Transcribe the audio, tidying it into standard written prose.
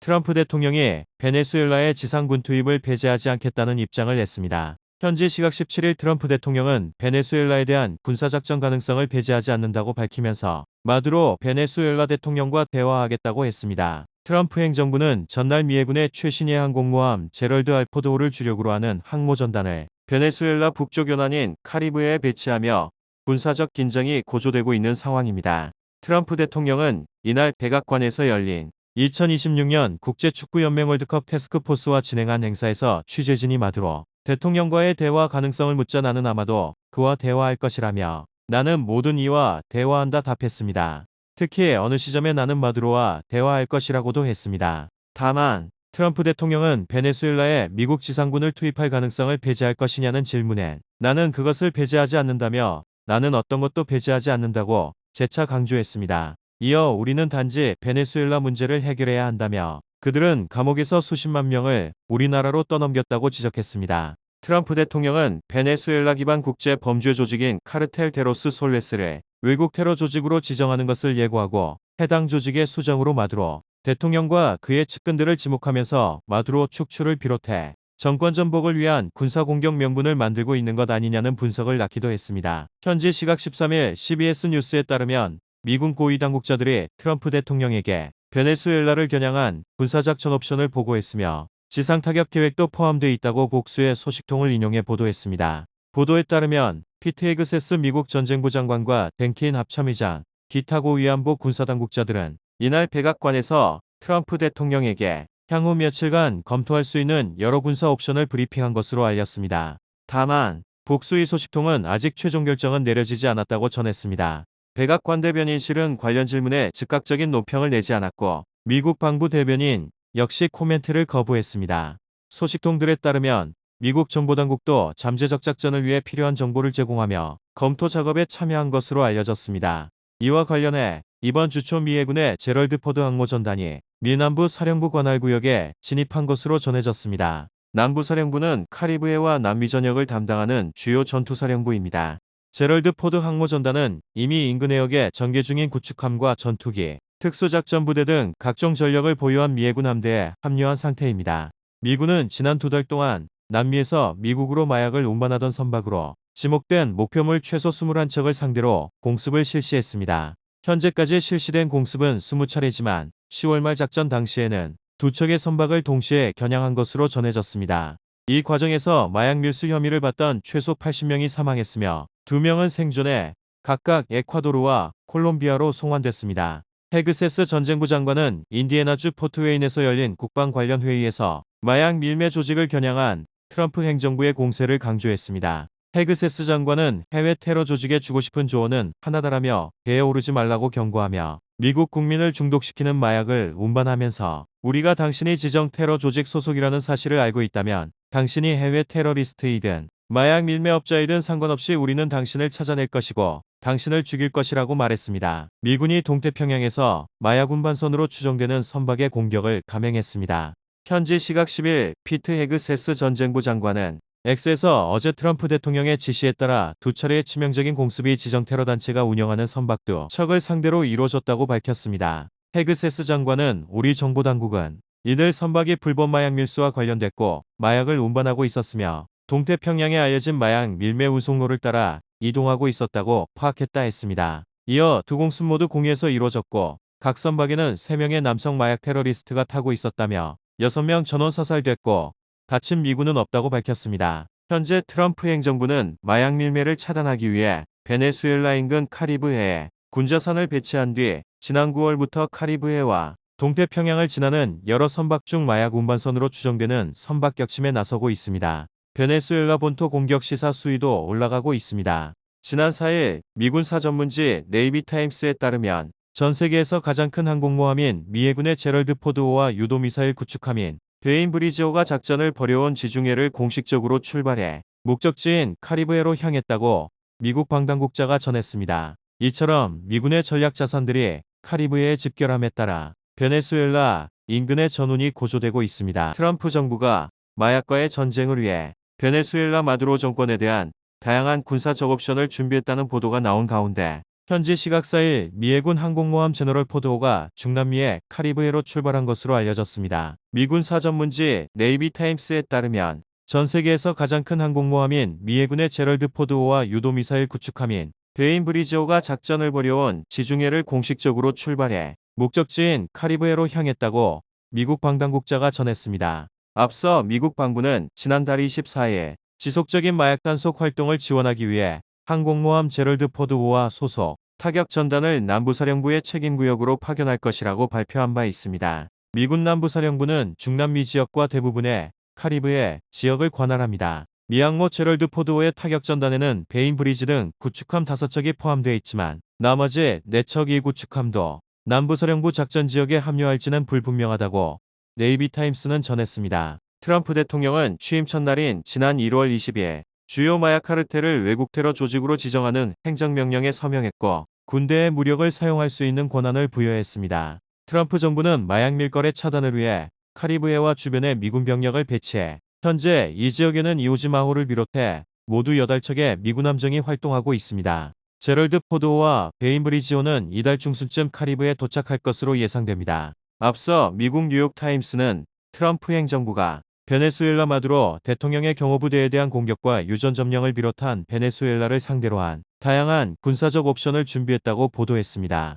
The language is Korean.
트럼프 대통령이 베네수엘라의 지상군 투입을 배제하지 않겠다는 입장을 냈습니다. 현지 시각 17일 트럼프 대통령은 베네수엘라에 대한 군사작전 가능성을 배제하지 않는다고 밝히면서 마두로 베네수엘라 대통령과 대화하겠다고 했습니다. 트럼프 행정부는 전날 미 해군의 최신의 항공모함 제럴드 알포드호를 주력으로 하는 항모전단을 베네수엘라 북쪽 연안인 카리브해에 배치하며 군사적 긴장이 고조되고 있는 상황입니다. 트럼프 대통령은 이날 백악관에서 열린 2026년 국제축구연맹 월드컵 태스크포스와 진행한 행사에서 취재진이 마두로 대통령과의 대화 가능성을 묻자 나는 아마도 그와 대화할 것이라며 나는 모든 이와 대화한다 답했습니다. 특히 어느 시점에 나는 마두로와 대화할 것이라고도 했습니다. 다만 트럼프 대통령은 베네수엘라에 미국 지상군을 투입할 가능성을 배제할 것이냐는 질문에 나는 그것을 배제하지 않는다며 나는 어떤 것도 배제하지 않는다고 재차 강조했습니다. 이어 우리는 단지 베네수엘라 문제를 해결해야 한다며 그들은 감옥에서 수십만 명을 우리나라로 떠넘겼다고 지적했습니다. 트럼프 대통령은 베네수엘라 기반 국제 범죄 조직인 카르텔 데로스 솔레스를 외국 테러 조직으로 지정하는 것을 예고하고 해당 조직의 수장으로 마두로 대통령과 그의 측근들을 지목하면서 마두로 축출을 비롯해 정권 전복을 위한 군사공격 명분을 만들고 있는 것 아니냐는 분석을 낳기도 했습니다. 현지 시각 13일 CBS 뉴스에 따르면 미군 고위 당국자들이 트럼프 대통령에게 베네수엘라를 겨냥한 군사작전 옵션을 보고했으며 지상타격 계획도 포함되어 있다고 복수의 소식통을 인용해 보도했습니다. 보도에 따르면 피트 헤그세스 미국 전쟁부 장관과 뱅킨 합참의장, 기타 고위안보 군사당국자들은 이날 백악관에서 트럼프 대통령에게 향후 며칠간 검토할 수 있는 여러 군사 옵션을 브리핑한 것으로 알렸습니다. 다만 복수의 소식통은 아직 최종 결정은 내려지지 않았다고 전했습니다. 백악관 대변인실은 관련 질문에 즉각적인 논평을 내지 않았고 미국 방부 대변인 역시 코멘트를 거부했습니다. 소식통들에 따르면 미국 정보당국도 잠재적 작전을 위해 필요한 정보를 제공하며 검토 작업에 참여한 것으로 알려졌습니다. 이와 관련해 이번 주 초 미 해군의 제럴드 포드 항모전단이 미 남부 사령부 관할 구역에 진입한 것으로 전해졌습니다. 남부사령부는 카리브해와 남미 전역을 담당하는 주요 전투사령부입니다. 제럴드 포드 항모전단은 이미 인근 해역에 전개 중인 구축함과 전투기, 특수작전부대 등 각종 전력을 보유한 미 해군 함대에 합류한 상태입니다. 미군은 지난 2달 동안 남미에서 미국으로 마약을 운반하던 선박으로 지목된 목표물 최소 21척을 상대로 공습을 실시했습니다. 현재까지 실시된 공습은 20차례지만 10월 말 작전 당시에는 2척의 선박을 동시에 겨냥한 것으로 전해졌습니다. 이 과정에서 마약 밀수 혐의를 받던 최소 80명이 사망했으며 2명은 생존해 각각 에콰도르와 콜롬비아로 송환됐습니다. 헤그세스 전쟁부 장관은 인디애나주 포트웨인에서 열린 국방 관련 회의에서 마약 밀매 조직을 겨냥한 트럼프 행정부의 공세를 강조했습니다. 헤그세스 장관은 해외 테러 조직에 주고 싶은 조언은 하나다라며 배에 오르지 말라고 경고하며 미국 국민을 중독시키는 마약을 운반하면서 우리가 당신이 지정 테러 조직 소속이라는 사실을 알고 있다면 당신이 해외 테러리스트이든 마약 밀매업자이든 상관없이 우리는 당신을 찾아낼 것이고 당신을 죽일 것이라고 말했습니다. 미군이 동태평양에서 마약 운반선으로 추정되는 선박의 공격을 감행했습니다. 현지 시각 10일 피트 헤그세스 전쟁부 장관은 X에서 어제 트럼프 대통령의 지시에 따라 2차례의 치명적인 공습이 지정 테러 단체가 운영하는 선박 2척을 상대로 이루어졌다고 밝혔습니다. 헤그세스 장관은 우리 정보당국은 이들 선박이 불법 마약 밀수와 관련됐고 마약을 운반하고 있었으며 동태평양에 알려진 마약 밀매 운송로를 따라 이동하고 있었다고 파악했다 했습니다. 이어 두 공습 모두 공해에서 이루어졌고 각 선박에는 3명의 남성 마약 테러리스트가 타고 있었다며 6명 전원 사살됐고 다친 미군은 없다고 밝혔습니다. 현재 트럼프 행정부는 마약 밀매를 차단하기 위해 베네수엘라 인근 카리브해에 군자산을 배치한 뒤 지난 9월부터 카리브해와 동태평양을 지나는 여러 선박 중 마약 운반선으로 추정되는 선박 격침에 나서고 있습니다. 베네수엘라 본토 공격 시사 수위도 올라가고 있습니다. 지난 4일 미군 사전문지 네이비타임스에 따르면 전 세계에서 가장 큰 항공모함인 미 해군의 제럴드 포드호와 유도미사일 구축함인 베인브리지호가 작전을 벌여온 지중해를 공식적으로 출발해 목적지인 카리브해로 향했다고 미국 방당국자가 전했습니다. 이처럼 미군의 전략 자산들이 카리브해에 집결함에 따라 베네수엘라 인근의 전운이 고조되고 있습니다. 트럼프 정부가 마약과의 전쟁을 위해 베네수엘라 마두로 정권에 대한 다양한 군사적 옵션을 준비했다는 보도가 나온 가운데 현지 시각 4일 미 해군 항공모함 제너럴 포드호가 중남미의 카리브해로 출발한 것으로 알려졌습니다. 미군 사전문지 네이비 타임스에 따르면 전 세계에서 가장 큰 항공모함인 미 해군의 제럴드 포드호와 유도미사일 구축함인 베인브리지호가 작전을 벌여온 지중해를 공식적으로 출발해 목적지인 카리브해로 향했다고 미국 방당국자가 전했습니다. 앞서 미국 방부는 지난달 24일 지속적인 마약 단속 활동을 지원하기 위해 항공모함 제럴드 포드호와 소속 타격 전단을 남부사령부의 책임구역으로 파견할 것이라고 발표한 바 있습니다. 미군 남부사령부는 중남미 지역과 대부분의 카리브해 지역을 관할합니다. 미항모 제럴드 포드호의 타격 전단에는 베인브리지 등 구축함 5척이 포함되어 있지만 나머지 4척 이 구축함도 남부사령부 작전 지역에 합류할지는 불분명하다고 네이비타임스는 전했습니다. 트럼프 대통령은 취임 첫날인 지난 1월 20일 주요 마약 카르텔을 외국 테러 조직으로 지정하는 행정명령에 서명했고 군대의 무력을 사용할 수 있는 권한을 부여했습니다. 트럼프 정부는 마약 밀거래 차단을 위해 카리브해와 주변에 미군 병력을 배치해 현재 이 지역에는 이오지마호를 비롯해 모두 8척의 미군 함정이 활동하고 있습니다. 제럴드 포드호와 베인브리지호는 이달 중순쯤 카리브해에 도착할 것으로 예상됩니다. 앞서 미국 뉴욕타임스는 트럼프 행정부가 베네수엘라 마두로 대통령의 경호부대에 대한 공격과 유전 점령을 비롯한 베네수엘라를 상대로 한 다양한 군사적 옵션을 준비했다고 보도했습니다.